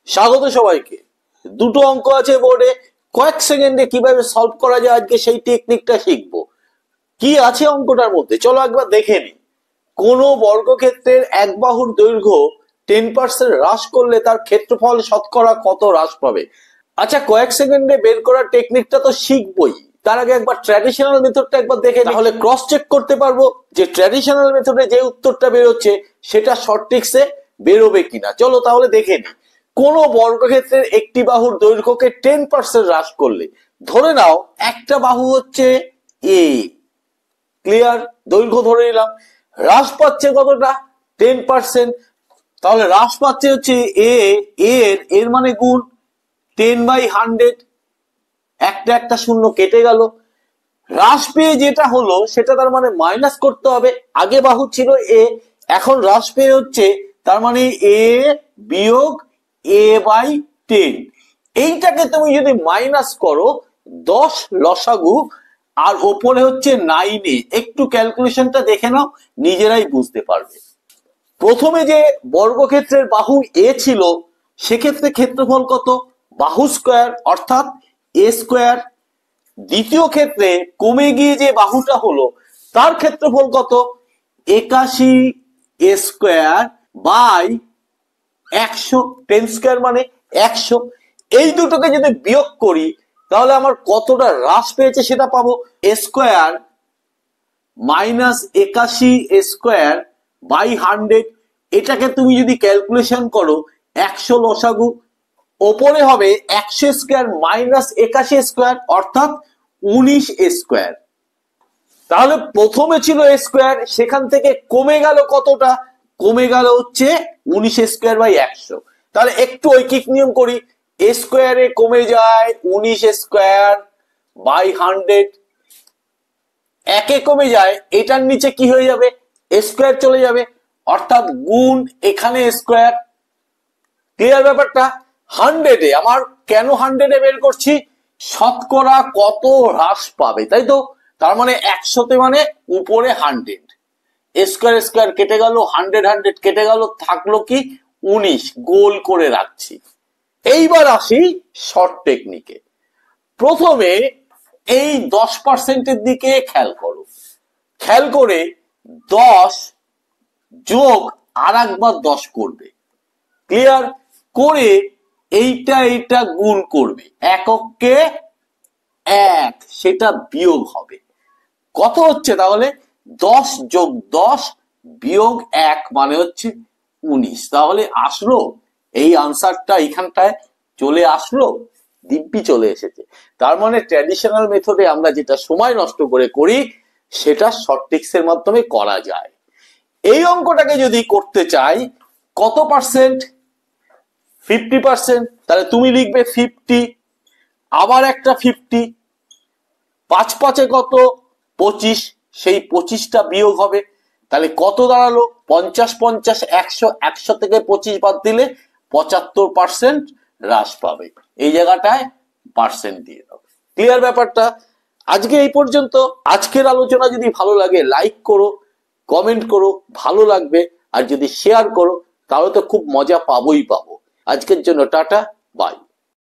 স্বাগত সবাইকে। দুটো অঙ্ক আছে বোর্ডে, কয়েক সেকেন্ডে কিভাবে সলভ করা যায় আজকে সেই টেকনিকটা শিখবো। কি আছে অঙ্কটার মধ্যে চলো একবার দেখে নি। কোন বর্গক্ষেত্রের এক বাহুর দৈর্ঘ্য 10% হ্রাস করলে তার ক্ষেত্রফল শতকরা কত হ্রাস পাবে। আচ্ছা, কয়েক সেকেন্ডে বের করার টেকনিকটা তো শিখবই, তার আগে একবার ট্র্যাডিশনাল মেথডটা একবার দেখে তাহলে ক্রস চেক করতে পারবো যে ট্র্যাডিশনাল মেথডে যে উত্তরটা বেরোচ্ছে সেটা শর্ট ট্রিক্সে বেরোবে কিনা। চলো তাহলে দেখে নি। কোন বর্গক্ষেত্রের একটি বাহুর দৈর্ঘ্যকে 10% হ্রাস করলে, ধরে নাও একটা বাহু হচ্ছে এ, ক্লিয়ার, দৈর্ঘ্য ধরে নিলাম, হ্রাস পাচ্ছে কতটা 10%, তাহলে হ্রাস পাচ্ছে হচ্ছে এ, এর মানে গুণ 10/100, একটা একটা শূন্য কেটে গেল। হ্রাস পেয়ে যেটা হলো সেটা তার মানে মাইনাস করতে হবে, আগে বাহু ছিল এ, এখন হ্রাস পেয়ে হচ্ছে তার মানে এ বিয়োগ a/10। এইটাকে তুমি যদি মাইনাস করো 10 লসাগু আর ওপরে হচ্ছে 9, একটু ক্যালকুলেশনটা দেখে নাও, নিজেরাই বুঝতে পারবে। প্রথমে যে বর্গক্ষেত্রের বাহু এ ছিল সেক্ষেত্রে ক্ষেত্রফল কত, বাহু স্কয়ার অর্থাৎ এ স্কয়ার। দ্বিতীয় ক্ষেত্রে কমে গিয়ে যে বাহুটা হলো তার ক্ষেত্রফল কত, 81 এ স্কয়ার বাই 100, 10 স্কয়ার মানে 100। এই দুটোকে যদি বিয়োগ করি তাহলে আমার কতটা হ্রাস পেয়েছে সেটা পাবো, A square minus 81 A square by 100। এটাকে তুমি যদি ক্যালকুলেশন করো 100 লসাগু, ওপরে হবে 100 স্কয়ার মাইনাস 81 স্কয়ার অর্থাৎ 19 স্কয়ার। তাহলে প্রথমে ছিল এ স্কয়ার, সেখান থেকে কমে গেল কতটা, কমে গেল হচ্ছে 19 স্কয়ার বাই 100। তাহলে একটু ঐকিক নিয়ম করি, এ স্কয়ারে কমে যায় 19 স্কয়ার বাই 100, একে কমে যায়, এটার নিচে কি হয়ে যাবে, স্কয়ার চলে যাবে অর্থাৎ গুণ এখানে স্কয়ার। ক্লিয়ার ব্যাপারটা। 100-এ আমার কেন 100-এ বের করছি, শতকরা কত হ্রাস পাবে, তাই তো। তার মানে 100-তে মানে উপরে 100, স্কয়ার স্কয়ার কেটে গেল, 100 কেটে গেল, থাকলো কি 19, গোল করে রাখছি। এইবার আসি শর্ট টেকনিকে। প্রথমে এই 10%-এর দিকে খেয়াল করো, খেয়াল করে 10 যোগ আর একবার 10 করবে, ক্লিয়ার করে এইটা গুণ করবে, এককে 1 সেটা বিয়োগ হবে, কত হচ্ছে তাহলে 10 যোগ 10 বিয়োগ 1 মানে হচ্ছে 19। তাহলে আসলো এই আনসারটা, এইখানটায় চলে আসলো, দিব্যি চলে এসেছে। তার মানে ট্র্যাডিশনাল মেথডে আমরা যেটা সময় নষ্ট করে করি সেটা শর্ট ট্রিক্সের মাধ্যমে করা যায়। এই অঙ্কটাকে যদি করতে চাই কত পার্সেন্ট, 50%, তাহলে তুমি লিখবে 50, আবার একটা 50, 5 5-এ কত 25, সেই 25টা বিয়োগ হবে, তাহলে কত দাঁড়ালো 50 50 100, 100 থেকে 25 বাদ দিলে 75% হ্রাস পাবে। এই জায়গাটায় পার্সেন্ট দিয়ে দাও। ক্লিয়ার ব্যাপারটা। আজকে এই পর্যন্ত। আজকের আলোচনা যদি ভালো লাগে লাইক করো, কমেন্ট করো, ভালো লাগবে, আর যদি শেয়ার করো তাহলে তো খুব মজা পাবোই পাবো। আজকের জন্য টাটা, বাই।